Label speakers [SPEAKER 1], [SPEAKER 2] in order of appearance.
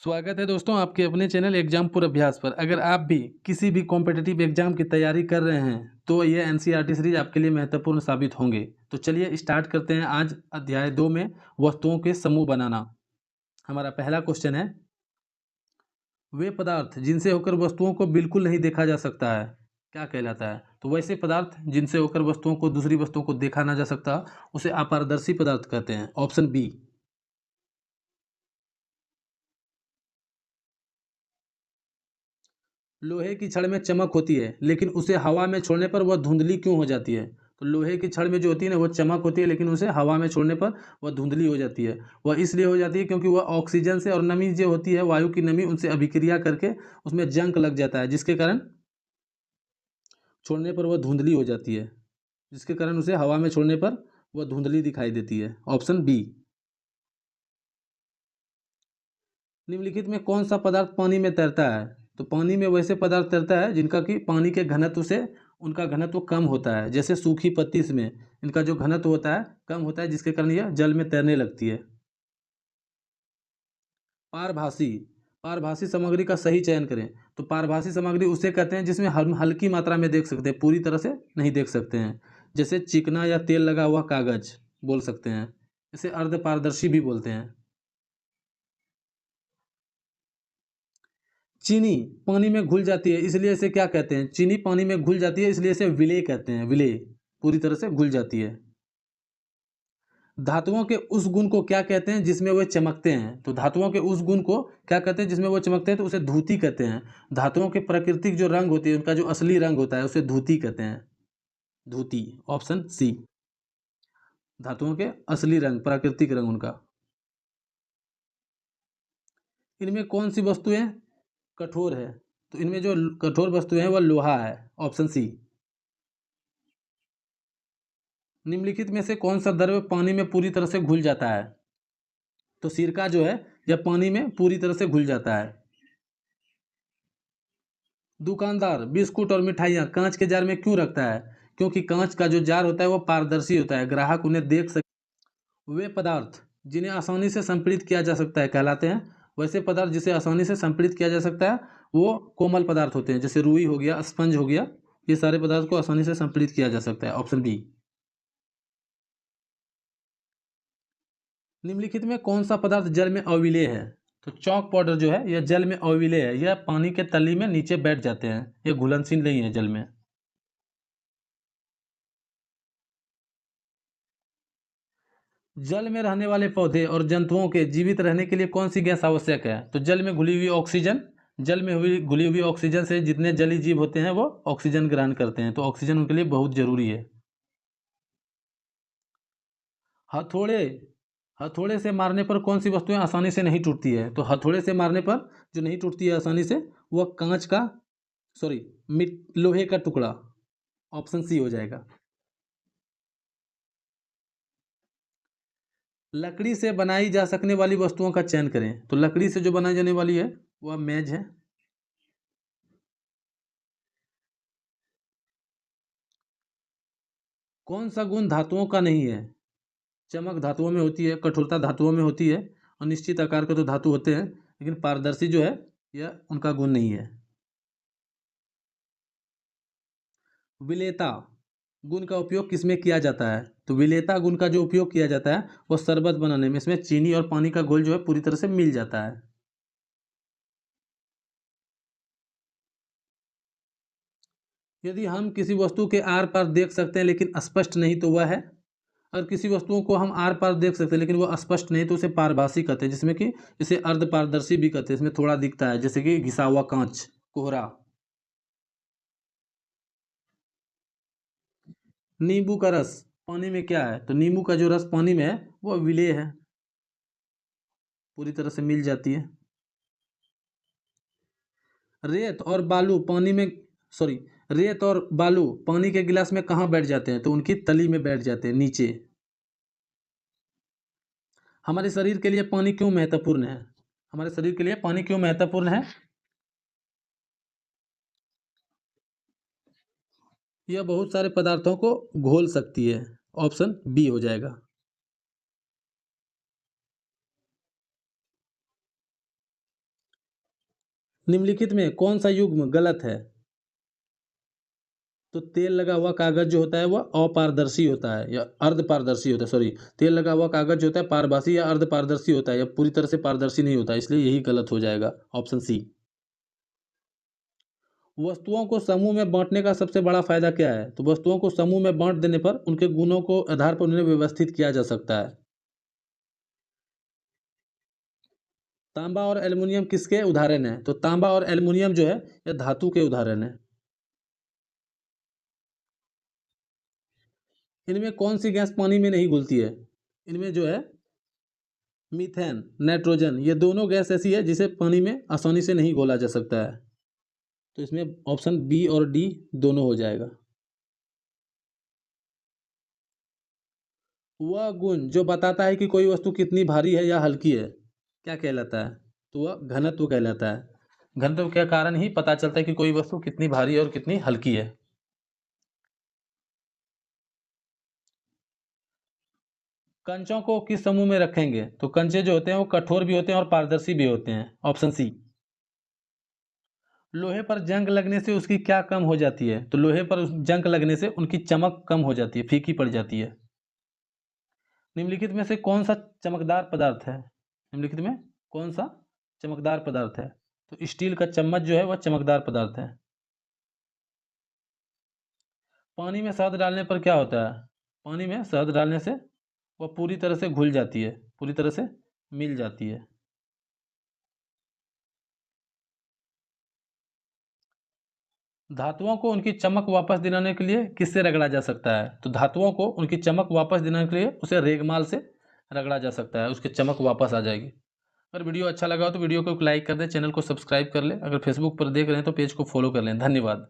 [SPEAKER 1] स्वागत है दोस्तों आपके अपने चैनल एग्जाम पूर्व अभ्यास पर। अगर आप भी किसी भी कॉम्पिटिटिव एग्जाम की तैयारी कर रहे हैं तो ये एनसीईआरटी सीरीज आपके लिए महत्वपूर्ण साबित होंगे। तो चलिए स्टार्ट करते हैं। आज अध्याय 2 में वस्तुओं के समूह बनाना। हमारा पहला क्वेश्चन है, वे पदार्थ जिनसे होकर वस्तुओं को बिल्कुल नहीं देखा जा सकता है क्या कहलाता है? तो वैसे पदार्थ जिनसे होकर वस्तुओं को दूसरी वस्तुओं को देखा ना जा सकता उसे अपारदर्शी पदार्थ कहते हैं। Option B. लोहे की छड़ में चमक होती है लेकिन उसे हवा में छोड़ने पर वह धुंधली क्यों हो जाती है? तो लोहे की छड़ में जो होती है ना वो चमक होती है लेकिन उसे हवा में छोड़ने पर वह धुंधली हो जाती है। वह इसलिए हो जाती है क्योंकि वह ऑक्सीजन से और नमी जो होती है वायु की नमी उनसे अभिक्रिया करके उसमें जंग लग जाता है जिसके कारण छोड़ने पर वह धुंधली हो जाती है, जिसके कारण उसे हवा में छोड़ने पर वह धुंधली दिखाई देती है। Option B. निम्नलिखित में कौन सा पदार्थ पानी में तैरता है? तो पानी में वैसे पदार्थ तैरता है जिनका कि पानी के घनत्व से उनका घनत्व कम होता है। जैसे सूखी पत्ती में इनका जो घनत्व होता है कम होता है जिसके कारण यह जल में तैरने लगती है। पारभासी। पारभासी सामग्री का सही चयन करें। तो पारभासी सामग्री उसे कहते हैं जिसमें हम हल्की मात्रा में देख सकते हैं, पूरी तरह से नहीं देख सकते हैं। जैसे चिकना या तेल लगा हुआ कागज बोल सकते हैं। इसे अर्ध पारदर्शी भी बोलते हैं। चीनी पानी में घुल जाती है इसलिए इसे क्या कहते हैं? चीनी पानी में घुल जाती है इसलिए इसे विलेय कहते हैं। विलेय पूरी तरह से घुल जाती है। धातुओं के उस गुण को क्या कहते हैं जिसमें वे चमकते हैं? तो धातुओं के उस गुण को क्या कहते हैं जिसमें वो चमकते हैं? तो उसे धूति कहते हैं। धातुओं के प्राकृतिक जो रंग होती है उनका जो असली रंग होता है उसे धूति कहते हैं। धूति। Option C. धातुओं के असली रंग, प्राकृतिक रंग उनका। इनमें कौन सी वस्तुएं कठोर है? तो इनमें जो कठोर वस्तुएं हैं वह लोहा है। Option C. निम्नलिखित में से कौन सा द्रव्य पानी में पूरी तरह से घुल जाता है? तो सिरका जो है यह पानी में पूरी तरह से घुल जाता है। दुकानदार बिस्कुट और मिठाइयाँ कांच के जार में क्यों रखता है? क्योंकि कांच का जो जार होता है वो पारदर्शी होता है, ग्राहक उन्हें देख सके। वे पदार्थ जिन्हें आसानी से संपीड़ित किया जा सकता है कहलाते हैं। वैसे पदार्थ जिसे आसानी से संपीड़ित किया जा सकता है वो कोमल पदार्थ होते हैं। जैसे रुई हो गया, स्पंज हो गया, ये सारे पदार्थ को आसानी से संपीड़ित किया जा सकता है। Option B. निम्नलिखित में कौन सा पदार्थ जल में अविलेय है? तो चौक पाउडर जो है यह जल में अविलेय है। यह पानी के तली में नीचे बैठ जाते हैं, यह घुलनशील नहीं है जल में। जल में रहने वाले पौधे और जंतुओं के जीवित रहने के लिए कौन सी गैस आवश्यक है? तो जल में घुली हुई ऑक्सीजन। जल में हुई घुली हुई ऑक्सीजन से जितने जलीय जीव होते हैं वो ऑक्सीजन ग्रहण करते हैं, तो ऑक्सीजन उनके लिए बहुत जरूरी है। हथौड़े। हथौड़े से मारने पर कौन सी वस्तुएं आसानी से नहीं टूटती है? तो हथौड़े से मारने पर जो नहीं टूटती है आसानी से वह कांच का, सॉरी, लोहे का टुकड़ा। ऑप्शन सी हो जाएगा। लकड़ी से बनाई जा सकने वाली वस्तुओं का चयन करें। तो लकड़ी से जो बनाई जाने वाली है वह मेज है। कौन सा गुण धातुओं का नहीं है? चमक धातुओं में होती है, कठोरता धातुओं में होती है और निश्चित आकार के तो धातु होते हैं, लेकिन पारदर्शी जो है यह उनका गुण नहीं है। विलेयता गुण का उपयोग किसमें किया जाता है? तो विलेयता गुण का जो उपयोग किया जाता है वह शरबत बनाने में। इसमें चीनी और पानी का घोल जो है पूरी तरह से मिल जाता है। यदि हम किसी वस्तु के आर पार देख सकते हैं लेकिन स्पष्ट नहीं तो वह है? अगर किसी वस्तुओं को हम आर पार देख सकते हैं लेकिन वो स्पष्ट नहीं तो उसे पारभासी कहते हैं, जिसमें कि इसे अर्ध पारदर्शी भी कहते हैं। इसमें थोड़ा दिखता है जैसे कि घिसा हुआ कांच, कोहरा। नींबू का रस पानी में क्या है? तो नींबू का जो रस पानी में है वो विलेय है, पूरी तरह से मिल जाती है। रेत और बालू पानी में, सॉरी, रेत और बालू पानी के गिलास में कहाँ बैठ जाते हैं? तो उनकी तली में बैठ जाते हैं, नीचे। हमारे शरीर के लिए पानी क्यों महत्वपूर्ण है? हमारे शरीर के लिए पानी क्यों महत्वपूर्ण है? यह बहुत सारे पदार्थों को घोल सकती है। ऑप्शन बी हो जाएगा। निम्नलिखित में कौन सा युग्म गलत है? तो तेल लगा हुआ कागज जो होता है वह अपारदर्शी होता है या अर्धपारदर्शी होता है, सॉरी, तेल लगा हुआ कागज जो होता है पारभासी या अर्धपारदर्शी होता है या पूरी तरह से पारदर्शी नहीं होता है, इसलिए यही गलत हो जाएगा, ऑप्शन सी। वस्तुओं को समूह में बांटने का सबसे बड़ा फायदा क्या है? तो वस्तुओं को समूह में बांट देने पर उनके गुणों को आधार पर उन्हें व्यवस्थित किया जा सकता है। तांबा और एल्युमिनियम किसके उदाहरण हैं? तो तांबा और एल्युमिनियम जो है यह धातु के उदाहरण है। इनमें कौन सी गैस पानी में नहीं घुलती है? इनमें जो है मीथेन, नाइट्रोजन, ये दोनों गैस ऐसी है जिसे पानी में आसानी से नहीं घोला जा सकता है। तो इसमें ऑप्शन बी और डी दोनों हो जाएगा। वह गुण जो बताता है कि कोई वस्तु कितनी भारी है या हल्की है क्या कहलाता है? तो वह घनत्व कहलाता है। घनत्व के कारण ही पता चलता है कि कोई वस्तु कितनी भारी है और कितनी हल्की है। कंचों को किस समूह में रखेंगे? तो कंचे जो होते हैं वो कठोर भी होते हैं और पारदर्शी भी होते हैं, ऑप्शन सी। लोहे पर जंग लगने से उसकी क्या कम हो जाती है? तो लोहे पर जंग लगने से उनकी चमक कम हो जाती है, फीकी पड़ जाती है। निम्नलिखित में से कौन सा चमकदार पदार्थ है? निम्नलिखित में कौन सा चमकदार पदार्थ है? तो स्टील का चम्मच जो है वह चमकदार पदार्थ है। पानी में शहद डालने पर क्या होता है? पानी में शहद डालने से वह पूरी तरह से घुल जाती है, पूरी तरह से मिल जाती है। धातुओं को उनकी चमक वापस दिलाने के लिए किससे रगड़ा जा सकता है? तो धातुओं को उनकी चमक वापस दिलाने के लिए उसे रेगमाल से रगड़ा जा सकता है, उसकी चमक वापस आ जाएगी। अगर वीडियो अच्छा लगा हो तो वीडियो को लाइक कर दें, चैनल को सब्सक्राइब कर लें। अगर फेसबुक पर देख रहे हैं तो पेज को फॉलो कर लें। धन्यवाद।